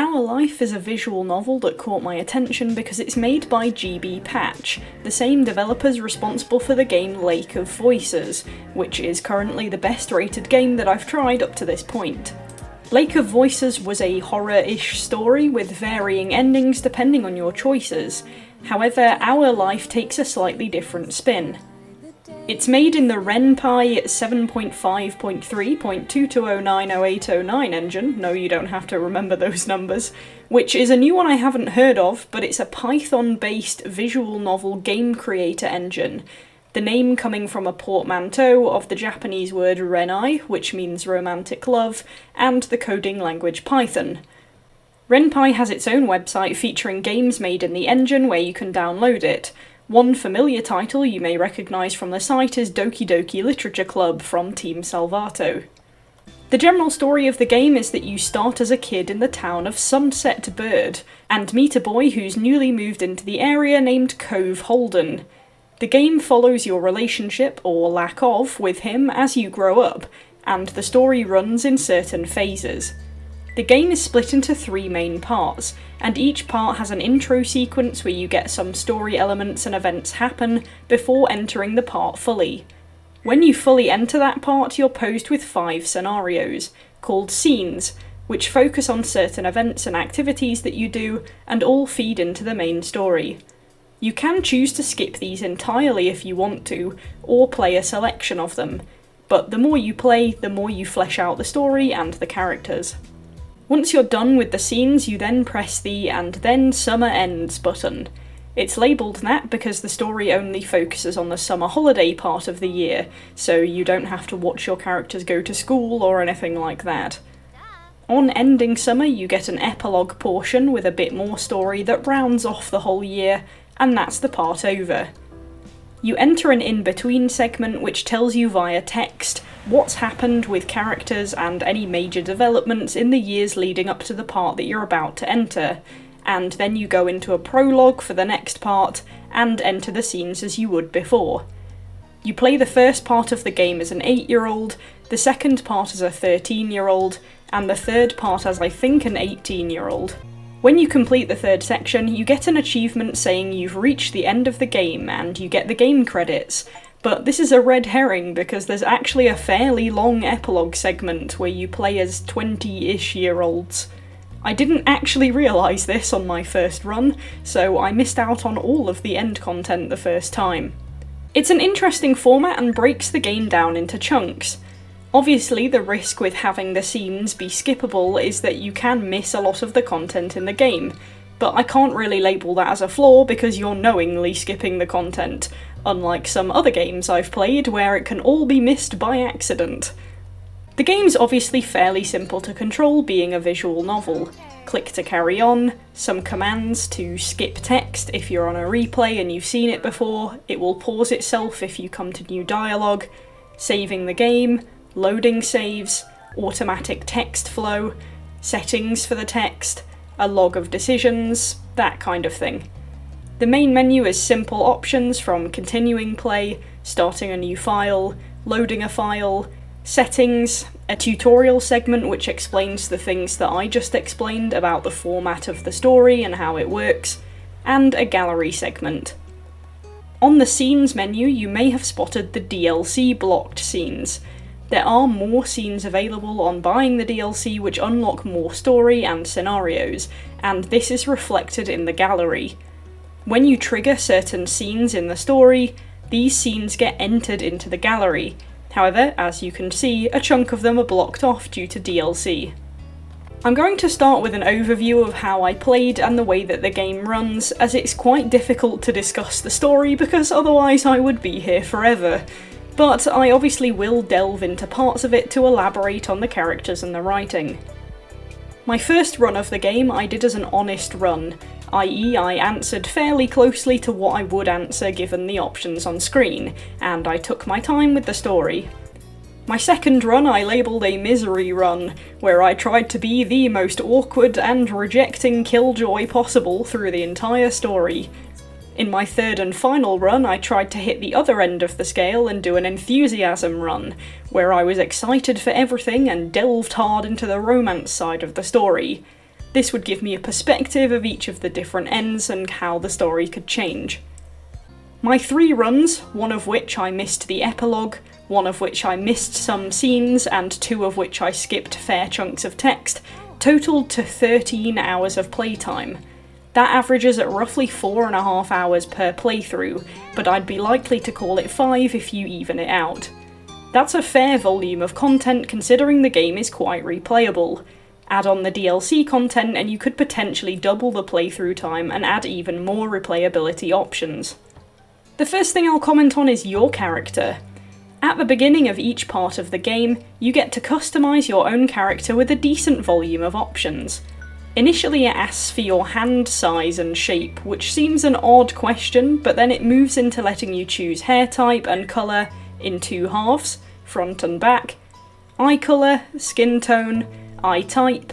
Our Life is a visual novel that caught my attention because it's made by GB Patch, the same developers responsible for the game Lake of Voices, which is currently the best rated game that I've tried up to this point. Lake of Voices was a horror-ish story with varying endings depending on your choices. However, Our Life takes a slightly different spin. It's made in the RenPy 7.5.3.22090809 engine, no you don't have to remember those numbers, which is a new one I haven't heard of, but it's a Python-based visual novel game creator engine, the name coming from a portmanteau of the Japanese word renai, which means romantic love, and the coding language Python. RenPy has its own website featuring games made in the engine where you can download it. One familiar title you may recognise from the site is Doki Doki Literature Club from Team Salvato. The general story of the game is that you start as a kid in the town of Sunset Bird, and meet a boy who's newly moved into the area named Cove Holden. The game follows your relationship, or lack of, with him as you grow up, and the story runs in certain phases. The game is split into 3 main parts, and each part has an intro sequence where you get some story elements and events happen before entering the part fully. When you fully enter that part, you're posed with 5 scenarios, called scenes, which focus on certain events and activities that you do, and all feed into the main story. You can choose to skip these entirely if you want to, or play a selection of them, but the more you play, the more you flesh out the story and the characters. Once you're done with the scenes, you then press the "and then summer ends" button. It's labelled that because the story only focuses on the summer holiday part of the year, so you don't have to watch your characters go to school or anything like that. On ending summer, you get an epilogue portion with a bit more story that rounds off the whole year, and that's the part over. You enter an in-between segment which tells you via text what's happened with characters and any major developments in the years leading up to the part that you're about to enter, and then you go into a prologue for the next part and enter the scenes as you would before. You play the first part of the game as an 8-year-old, the second part as a 13-year-old, and the third part as I think an 18-year-old. When you complete the third section, you get an achievement saying you've reached the end of the game and you get the game credits, but this is a red herring because there's actually a fairly long epilogue segment where you play as 20-ish year olds. I didn't actually realise this on my first run, so I missed out on all of the end content the first time. It's an interesting format and breaks the game down into chunks. Obviously, the risk with having the scenes be skippable is that you can miss a lot of the content in the game, but I can't really label that as a flaw because you're knowingly skipping the content, unlike some other games I've played where it can all be missed by accident. The game's obviously fairly simple to control, being a visual novel. Click to carry on, some commands to skip text if you're on a replay and you've seen it before, it will pause itself if you come to new dialogue, saving the game, loading saves, automatic text flow, settings for the text, a log of decisions, that kind of thing. The main menu is simple options from continuing play, starting a new file, loading a file, settings, a tutorial segment which explains the things that I just explained about the format of the story and how it works, and a gallery segment. On the scenes menu, you may have spotted the DLC blocked scenes. There are more scenes available on buying the DLC which unlock more story and scenarios, and this is reflected in the gallery. When you trigger certain scenes in the story, these scenes get entered into the gallery. However, as you can see, a chunk of them are blocked off due to DLC. I'm going to start with an overview of how I played and the way that the game runs, as it's quite difficult to discuss the story because otherwise I would be here forever. But I obviously will delve into parts of it to elaborate on the characters and the writing. My first run of the game I did as an honest run, i.e. I answered fairly closely to what I would answer given the options on screen, and I took my time with the story. My second run I labelled a misery run, where I tried to be the most awkward and rejecting killjoy possible through the entire story. In my third and final run, I tried to hit the other end of the scale and do an enthusiasm run, where I was excited for everything and delved hard into the romance side of the story. This would give me a perspective of each of the different ends and how the story could change. My 3 runs, one of which I missed the epilogue, one of which I missed some scenes, and 2 of which I skipped fair chunks of text, totaled to 13 hours of playtime. That averages at roughly 4.5 hours per playthrough, but I'd be likely to call it 5 if you even it out. That's a fair volume of content considering the game is quite replayable. Add on the DLC content and you could potentially double the playthrough time and add even more replayability options. The first thing I'll comment on is your character. At the beginning of each part of the game, you get to customise your own character with a decent volume of options. Initially it asks for your hand size and shape, which seems an odd question, but then it moves into letting you choose hair type and colour in 2 halves, front and back, eye colour, skin tone, eye type.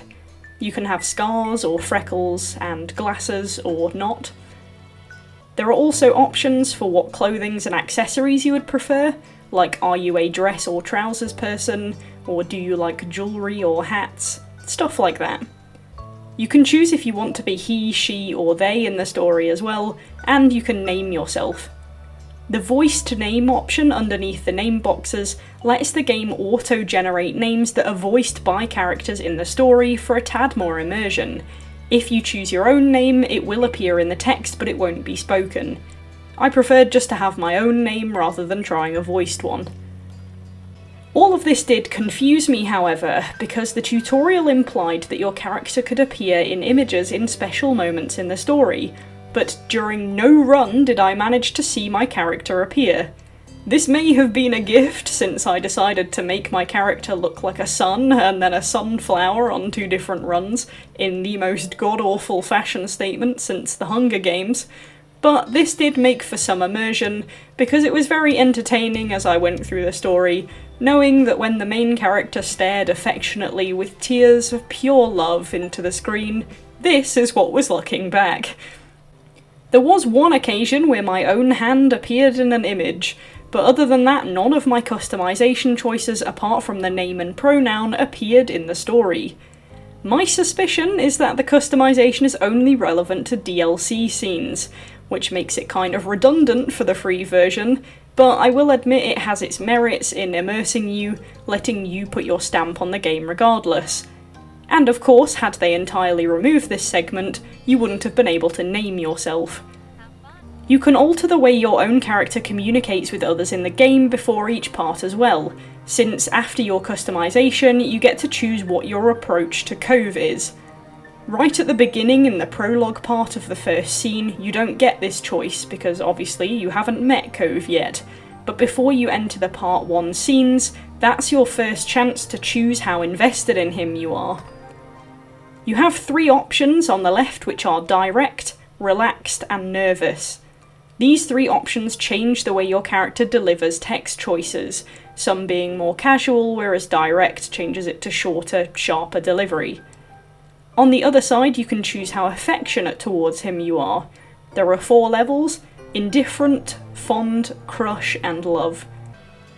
You can have scars or freckles and glasses or not. There are also options for what clothings and accessories you would prefer, like are you a dress or trousers person, or do you like jewellery or hats, stuff like that. You can choose if you want to be he, she or they in the story as well, and you can name yourself. The voiced name option underneath the name boxes lets the game auto-generate names that are voiced by characters in the story for a tad more immersion. If you choose your own name, it will appear in the text, but it won't be spoken. I preferred just to have my own name rather than trying a voiced one. All of this did confuse me, however, because the tutorial implied that your character could appear in images in special moments in the story, but during no run did I manage to see my character appear. This may have been a gift, since I decided to make my character look like a sun and then a sunflower on 2 different runs, in the most god-awful fashion statement since the Hunger Games, but this did make for some immersion, because it was very entertaining as I went through the story, knowing that when the main character stared affectionately with tears of pure love into the screen, this is what was looking back. There was one occasion where my own hand appeared in an image, but other than that, none of my customization choices apart from the name and pronoun appeared in the story. My suspicion is that the customization is only relevant to DLC scenes, which makes it kind of redundant for the free version, but I will admit it has its merits in immersing you, letting you put your stamp on the game regardless. And of course, had they entirely removed this segment, you wouldn't have been able to name yourself. You can alter the way your own character communicates with others in the game before each part as well, since after your customization you get to choose what your approach to Cove is. Right at the beginning in the prologue part of the first scene, you don't get this choice because obviously you haven't met Cove yet, but before you enter the part 1 scenes, that's your first chance to choose how invested in him you are. You have 3 options on the left which are direct, relaxed and nervous. These 3 options change the way your character delivers text choices, some being more casual, whereas direct changes it to shorter, sharper delivery. On the other side, you can choose how affectionate towards him you are. There are 4 levels: indifferent, fond, crush, and love.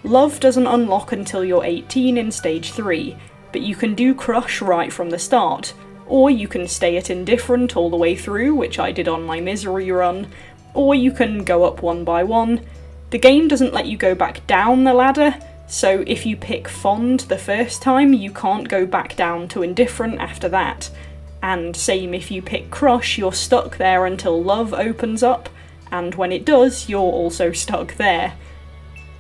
Love doesn't unlock until you're 18 in stage 3, but you can do crush right from the start, or you can stay at indifferent all the way through, which I did on my misery run, or you can go up one by one. The game doesn't let you go back down the ladder, so if you pick fond the first time, you can't go back down to indifferent after that. And same if you pick crush, you're stuck there until love opens up, and when it does, you're also stuck there.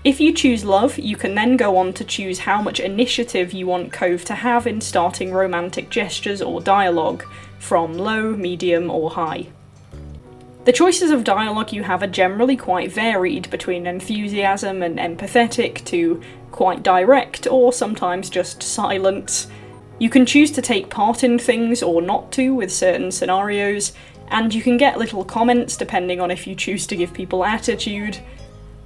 If you choose love, you can then go on to choose how much initiative you want Cove to have in starting romantic gestures or dialogue, from low, medium, or high. The choices of dialogue you have are generally quite varied, between enthusiasm and empathetic to quite direct, or sometimes just silence. You can choose to take part in things or not to with certain scenarios, and you can get little comments depending on if you choose to give people attitude.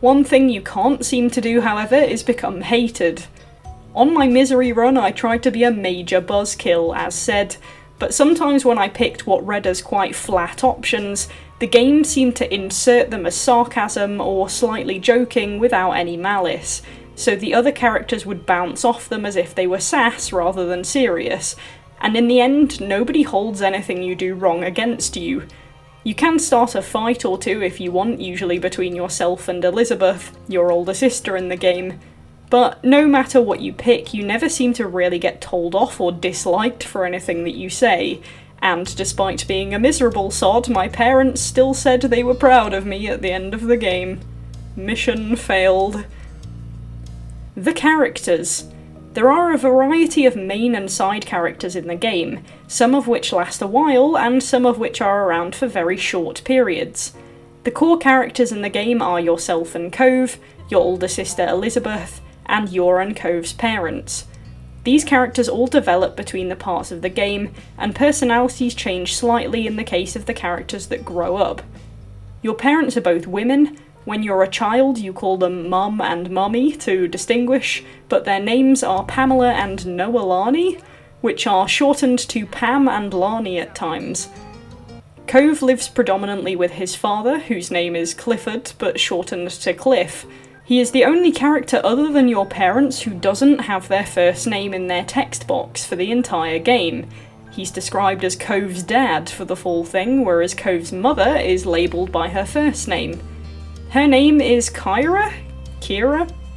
One thing you can't seem to do, however, is become hated. On my misery run, I tried to be a major buzzkill, as said, but sometimes when I picked what read as quite flat options, the game seemed to insert them as sarcasm or slightly joking without any malice, so the other characters would bounce off them as if they were sass rather than serious, and in the end, nobody holds anything you do wrong against you. You can start a fight or two if you want, usually between yourself and Elizabeth, your older sister in the game, but no matter what you pick, you never seem to really get told off or disliked for anything that you say, and despite being a miserable sod, my parents still said they were proud of me at the end of the game. Mission failed. The characters. There are a variety of main and side characters in the game, some of which last a while, and some of which are around for very short periods. The core characters in the game are yourself and Cove, your older sister Elizabeth, and your and Cove's parents. These characters all develop between the parts of the game, and personalities change slightly in the case of the characters that grow up. Your parents are both women. When you're a child, you call them Mum and Mummy to distinguish, but their names are Pamela and Noelani, which are shortened to Pam and Lani at times. Cove lives predominantly with his father, whose name is Clifford, but shortened to Cliff. He is the only character other than your parents who doesn't have their first name in their text box for the entire game. He's described as Cove's dad for the full thing, whereas Cove's mother is labelled by her first name. Her name is Kira?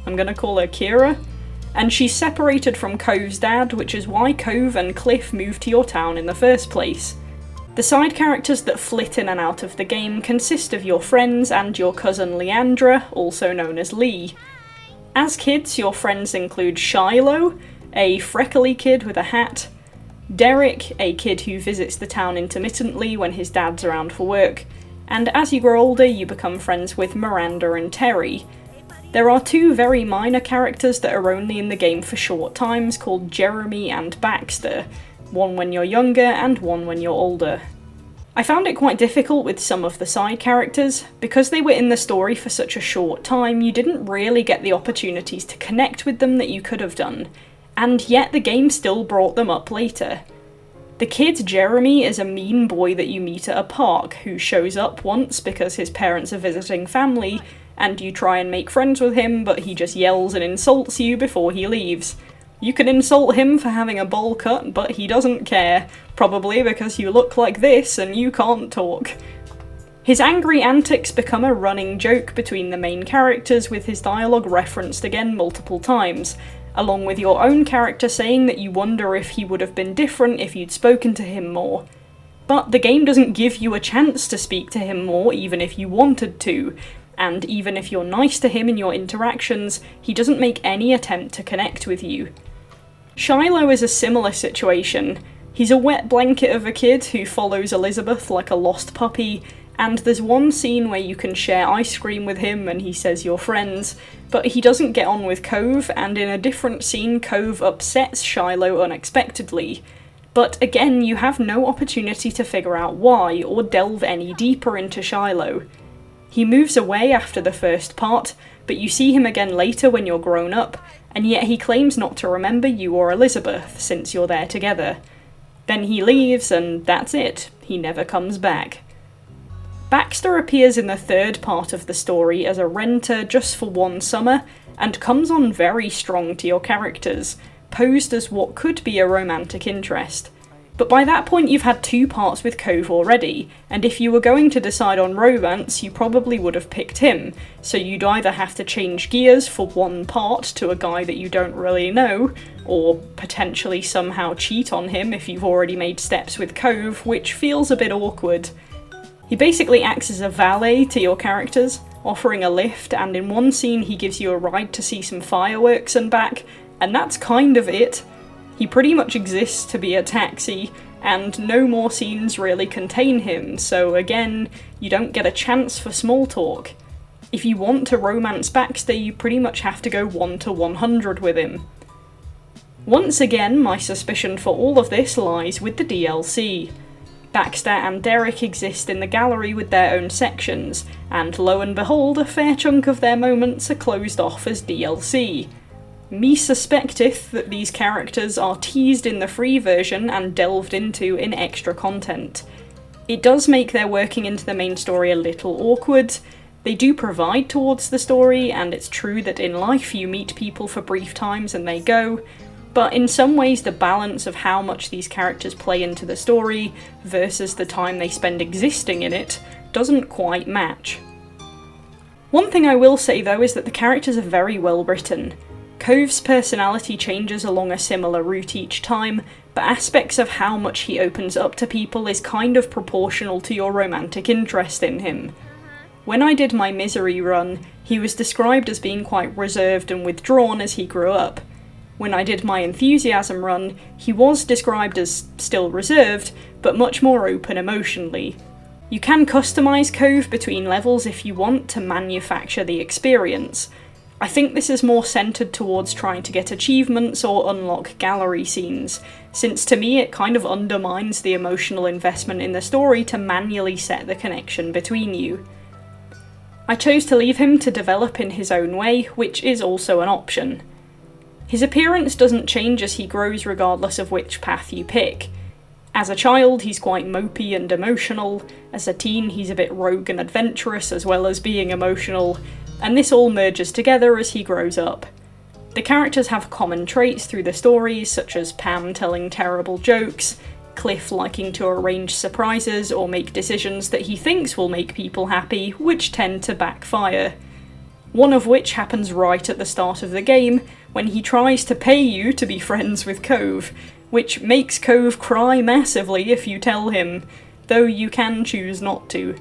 I'm gonna call her Kira. And she's separated from Cove's dad, which is why Cove and Cliff moved to your town in the first place. The side characters that flit in and out of the game consist of your friends and your cousin Leandra, also known as Lee. As kids, your friends include Shiloh, a freckly kid with a hat, Derek, a kid who visits the town intermittently when his dad's around for work, and as you grow older you become friends with Miranda and Terry. There are two very minor characters that are only in the game for short times called Jeremy and Baxter, one when you're younger and one when you're older. I found it quite difficult with some of the side characters. Because they were in the story for such a short time, you didn't really get the opportunities to connect with them that you could have done, and yet the game still brought them up later. The kid Jeremy is a mean boy that you meet at a park who shows up once because his parents are visiting family, and you try and make friends with him, but he just yells and insults you before he leaves. You can insult him for having a bowl cut, but he doesn't care, probably because you look like this and you can't talk. His angry antics become a running joke between the main characters, with his dialogue referenced again multiple times, along with your own character saying that you wonder if he would have been different if you'd spoken to him more. But the game doesn't give you a chance to speak to him more even if you wanted to, and even if you're nice to him in your interactions, he doesn't make any attempt to connect with you. Shiloh is a similar situation. He's a wet blanket of a kid who follows Elizabeth like a lost puppy, and there's one scene where you can share ice cream with him and he says you're friends, but he doesn't get on with Cove, and in a different scene Cove upsets Shiloh unexpectedly. But again, you have no opportunity to figure out why, or delve any deeper into Shiloh. He moves away after the first part, but you see him again later when you're grown up, and yet he claims not to remember you or Elizabeth, since you're there together. Then he leaves, and that's it. He never comes back. Baxter appears in the third part of the story as a renter just for one summer, and comes on very strong to your characters, posed as what could be a romantic interest. But by that point you've had two parts with Cove already, and if you were going to decide on romance, you probably would have picked him, so you'd either have to change gears for one part to a guy that you don't really know, or potentially somehow cheat on him if you've already made steps with Cove, which feels a bit awkward. He basically acts as a valet to your characters, offering a lift, and in one scene he gives you a ride to see some fireworks and back, and that's kind of it. He pretty much exists to be a taxi, and no more scenes really contain him, so again, you don't get a chance for small talk. If you want to romance Baxter, you pretty much have to go 1 to 100 with him. Once again, my suspicion for all of this lies with the DLC. Baxter and Derek exist in the gallery with their own sections, and lo and behold, a fair chunk of their moments are closed off as DLC. Me suspecteth that these characters are teased in the free version and delved into in extra content. It does make their working into the main story a little awkward. They do provide towards the story, and it's true that in life you meet people for brief times and they go, but in some ways the balance of how much these characters play into the story versus the time they spend existing in it doesn't quite match. One thing I will say though is that the characters are very well written. Cove's personality changes along a similar route each time, but aspects of how much he opens up to people is kind of proportional to your romantic interest in him. When I did my Misery run, he was described as being quite reserved and withdrawn as he grew up. When I did my Enthusiasm run, he was described as still reserved, but much more open emotionally. You can customise Cove between levels if you want to manufacture the experience. I think this is more centred towards trying to get achievements or unlock gallery scenes, since to me it kind of undermines the emotional investment in the story to manually set the connection between you. I chose to leave him to develop in his own way, which is also an option. His appearance doesn't change as he grows regardless of which path you pick. As a child, he's quite mopey and emotional. As a teen, he's a bit rogue and adventurous as well as being emotional, and this all merges together as he grows up. The characters have common traits through the stories, such as Pam telling terrible jokes, Cliff liking to arrange surprises or make decisions that he thinks will make people happy, which tend to backfire. One of which happens right at the start of the game, when he tries to pay you to be friends with Cove, which makes Cove cry massively if you tell him, though you can choose not to.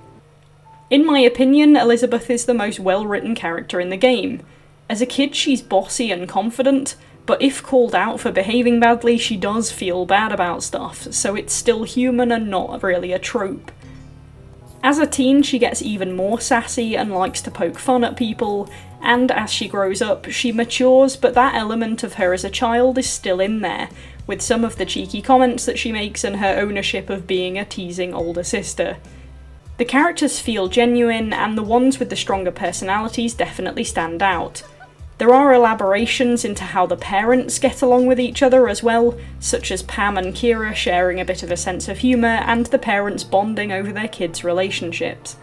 In my opinion, Elizabeth is the most well-written character in the game. As a kid, she's bossy and confident, but if called out for behaving badly, she does feel bad about stuff, so it's still human and not really a trope. As a teen, she gets even more sassy and likes to poke fun at people, and as she grows up, she matures, but that element of her as a child is still in there, with some of the cheeky comments that she makes and her ownership of being a teasing older sister. The characters feel genuine, and the ones with the stronger personalities definitely stand out. There are elaborations into how the parents get along with each other as well, such as Pam and Kira sharing a bit of a sense of humour and the parents bonding over their kids' relationships.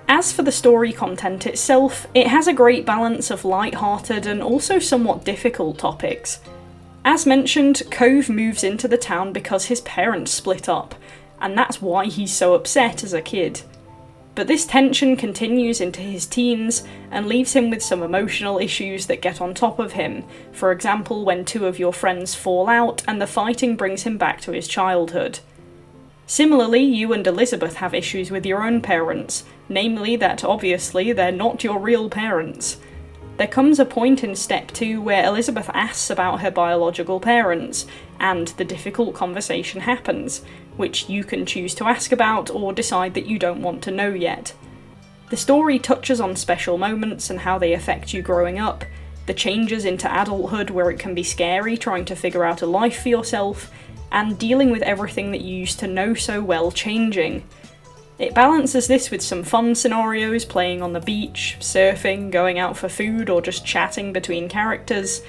As for the story content itself, it has a great balance of light-hearted and also somewhat difficult topics. As mentioned, Cove moves into the town because his parents split up, and that's why he's so upset as a kid. But this tension continues into his teens and leaves him with some emotional issues that get on top of him, for example when two of your friends fall out and the fighting brings him back to his childhood. Similarly, you and Elizabeth have issues with your own parents, namely that obviously they're not your real parents. There comes a point in Step 2 where Elizabeth asks about her biological parents, and the difficult conversation happens, which you can choose to ask about or decide that you don't want to know yet. The story touches on special moments and how they affect you growing up, the changes into adulthood where it can be scary trying to figure out a life for yourself, and dealing with everything that you used to know so well changing. It balances this with some fun scenarios, playing on the beach, surfing, going out for food, or just chatting between characters.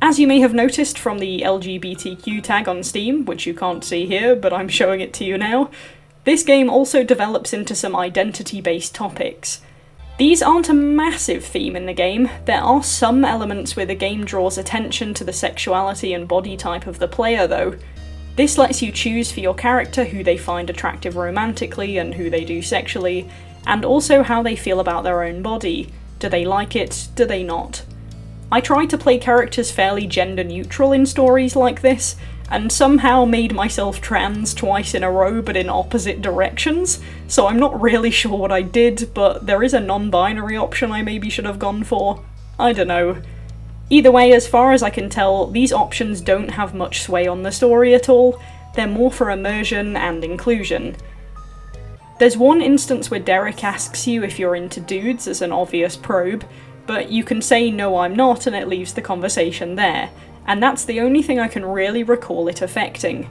As you may have noticed from the LGBTQ tag on Steam, which you can't see here, but I'm showing it to you now, this game also develops into some identity-based topics. These aren't a massive theme in the game. There are some elements where the game draws attention to the sexuality and body type of the player though. This lets you choose for your character who they find attractive romantically and who they do sexually, and also how they feel about their own body. Do they like it? Do they not? I try to play characters fairly gender neutral in stories like this, and somehow made myself trans twice in a row but in opposite directions, so I'm not really sure what I did, but there is a non-binary option I maybe should have gone for. I don't know. Either way, as far as I can tell, these options don't have much sway on the story at all. They're more for immersion and inclusion. There's one instance where Derek asks you if you're into dudes as an obvious probe, but you can say no I'm not and it leaves the conversation there, and that's the only thing I can really recall it affecting.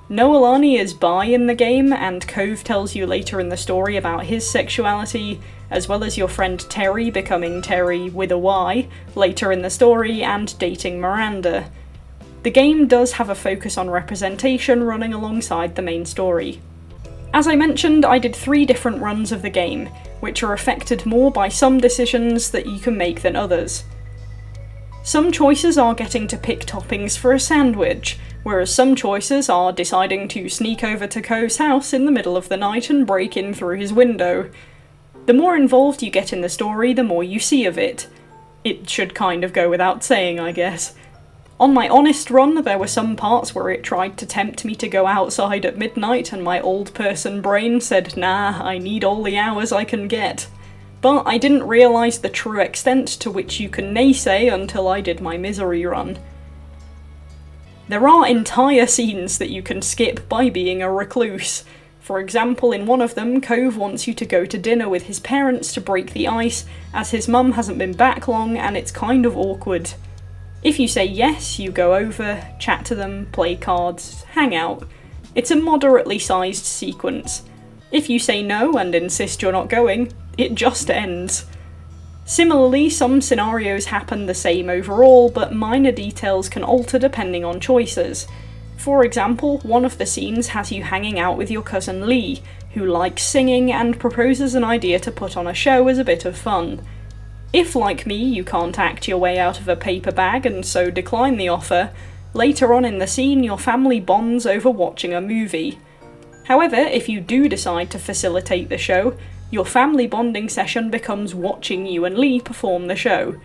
Noelani is bi in the game, and Cove tells you later in the story about his sexuality, as well as your friend Terry becoming Terry with a Y later in the story and dating Miranda. The game does have a focus on representation running alongside the main story. As I mentioned, I did 3 different runs of the game, which are affected more by some decisions that you can make than others. Some choices are getting to pick toppings for a sandwich, whereas some choices are deciding to sneak over to Cove's house in the middle of the night and break in through his window. The more involved you get in the story, the more you see of it. It should kind of go without saying, I guess. On my honest run, there were some parts where it tried to tempt me to go outside at midnight, and my old person brain said, nah, I need all the hours I can get. But I didn't realise the true extent to which you can naysay until I did my misery run. There are entire scenes that you can skip by being a recluse. For example, in one of them, Cove wants you to go to dinner with his parents to break the ice, as his mum hasn't been back long and it's kind of awkward. If you say yes, you go over, chat to them, play cards, hang out. It's a moderately sized sequence. If you say no and insist you're not going, it just ends. Similarly, some scenarios happen the same overall, but minor details can alter depending on choices. For example, one of the scenes has you hanging out with your cousin Lee, who likes singing and proposes an idea to put on a show as a bit of fun. If, like me, you can't act your way out of a paper bag and so decline the offer, later on in the scene your family bonds over watching a movie. However, if you do decide to facilitate the show, your family bonding session becomes watching you and Lee perform the show.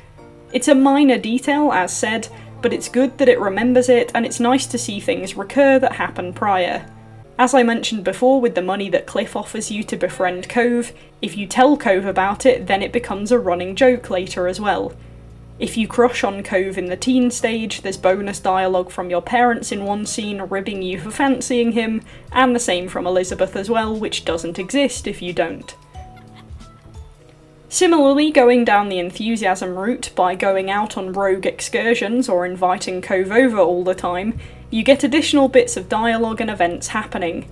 It's a minor detail, as said, but it's good that it remembers it, and it's nice to see things recur that happened prior. As I mentioned before with the money that Cliff offers you to befriend Cove, if you tell Cove about it, then it becomes a running joke later as well. If you crush on Cove in the teen stage, there's bonus dialogue from your parents in one scene ribbing you for fancying him, and the same from Elizabeth as well, which doesn't exist if you don't. Similarly, going down the enthusiasm route by going out on rogue excursions or inviting Cove over all the time, you get additional bits of dialogue and events happening.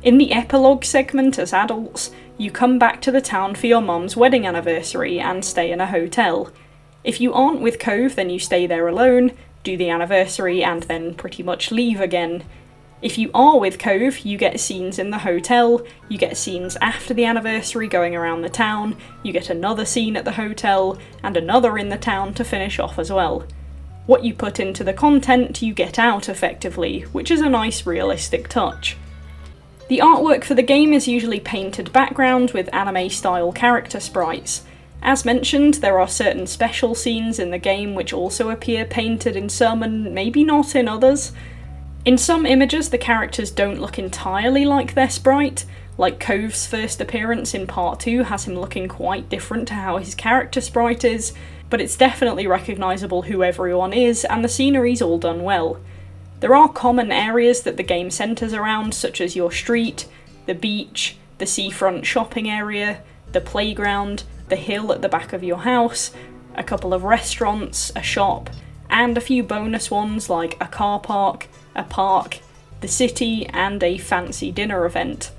In the epilogue segment as adults, you come back to the town for your mum's wedding anniversary and stay in a hotel. If you aren't with Cove, then you stay there alone, do the anniversary, and then pretty much leave again. If you are with Cove, you get scenes in the hotel, you get scenes after the anniversary going around the town, you get another scene at the hotel, and another in the town to finish off as well. What you put into the content, you get out effectively, which is a nice realistic touch. The artwork for the game is usually painted background with anime-style character sprites. As mentioned, there are certain special scenes in the game which also appear painted in some and maybe not in others. In some images, the characters don't look entirely like their sprite, like Cove's first appearance in Part 2 has him looking quite different to how his character sprite is, but it's definitely recognisable who everyone is, and the scenery's all done well. There are common areas that the game centres around, such as your street, the beach, the seafront shopping area, the playground, the hill at the back of your house, a couple of restaurants, a shop, and a few bonus ones like a car park, a park, the city, and a fancy dinner event.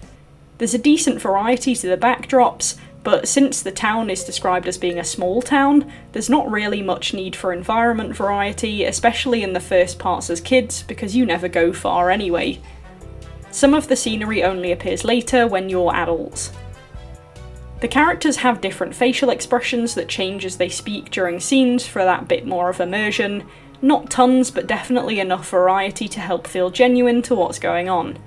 There's a decent variety to the backdrops, but since the town is described as being a small town, there's not really much need for environment variety, especially in the first parts as kids, because you never go far anyway. Some of the scenery only appears later when you're adults. The characters have different facial expressions that change as they speak during scenes for that bit more of immersion. Not tons, but definitely enough variety to help feel genuine to what's going on.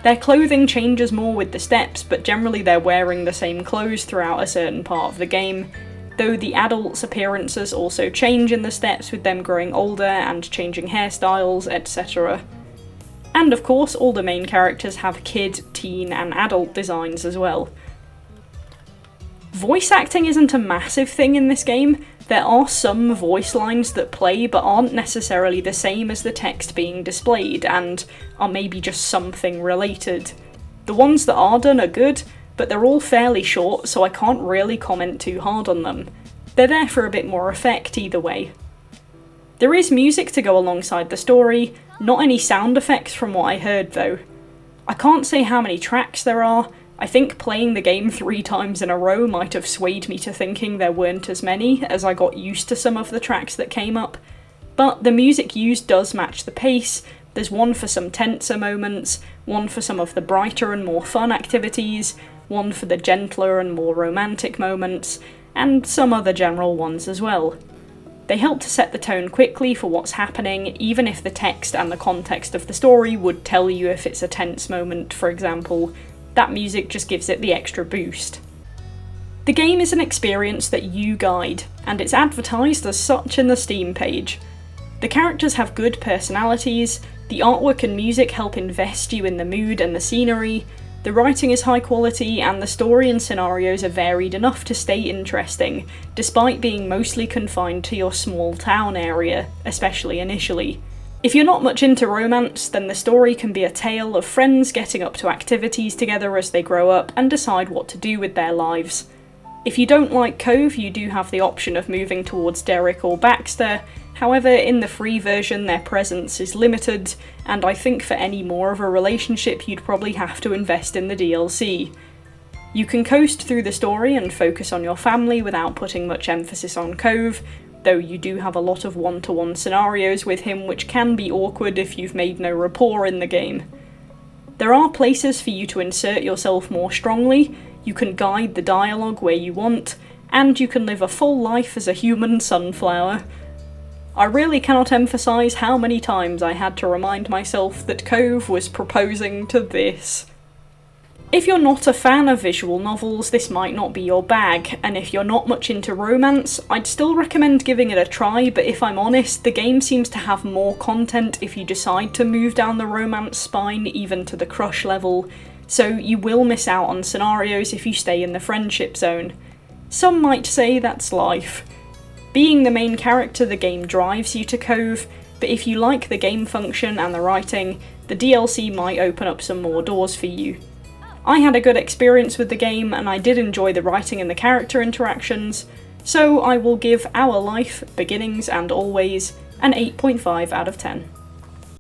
Their clothing changes more with the steps, but generally they're wearing the same clothes throughout a certain part of the game, though the adults' appearances also change in the steps with them growing older and changing hairstyles, etc. And of course, all the main characters have kid, teen, and adult designs as well. Voice acting isn't a massive thing in this game. There are some voice lines that play but aren't necessarily the same as the text being displayed, and are maybe just something related. The ones that are done are good, but they're all fairly short, so I can't really comment too hard on them. They're there for a bit more effect either way. There is music to go alongside the story, not any sound effects from what I heard though. I can't say how many tracks there are. I think playing the game 3 times in a row might have swayed me to thinking there weren't as many, as I got used to some of the tracks that came up. But the music used does match the pace. There's one for some tenser moments, one for some of the brighter and more fun activities, one for the gentler and more romantic moments, and some other general ones as well. They help to set the tone quickly for what's happening, even if the text and the context of the story would tell you if it's a tense moment, for example. That music just gives it the extra boost. The game is an experience that you guide, and it's advertised as such in the Steam page. The characters have good personalities, the artwork and music help invest you in the mood and the scenery, the writing is high quality, and the story and scenarios are varied enough to stay interesting, despite being mostly confined to your small town area, especially initially. If you're not much into romance, then the story can be a tale of friends getting up to activities together as they grow up and decide what to do with their lives. If you don't like Cove, you do have the option of moving towards Derek or Baxter. However, in the free version their presence is limited, and I think for any more of a relationship you'd probably have to invest in the DLC. You can coast through the story and focus on your family without putting much emphasis on Cove, though you do have a lot of one-to-one scenarios with him which can be awkward if you've made no rapport in the game. There are places for you to insert yourself more strongly, you can guide the dialogue where you want, and you can live a full life as a human sunflower. I really cannot emphasise how many times I had to remind myself that Cove was proposing to this. If you're not a fan of visual novels, this might not be your bag, and if you're not much into romance, I'd still recommend giving it a try, but if I'm honest, the game seems to have more content if you decide to move down the romance spine, even to the crush level, so you will miss out on scenarios if you stay in the friendship zone. Some might say that's life. Being the main character, the game drives you to Cove, but if you like the game function and the writing, the DLC might open up some more doors for you. I had a good experience with the game, and I did enjoy the writing and the character interactions, so I will give Our Life, Beginnings and Always an 8.5 out of 10.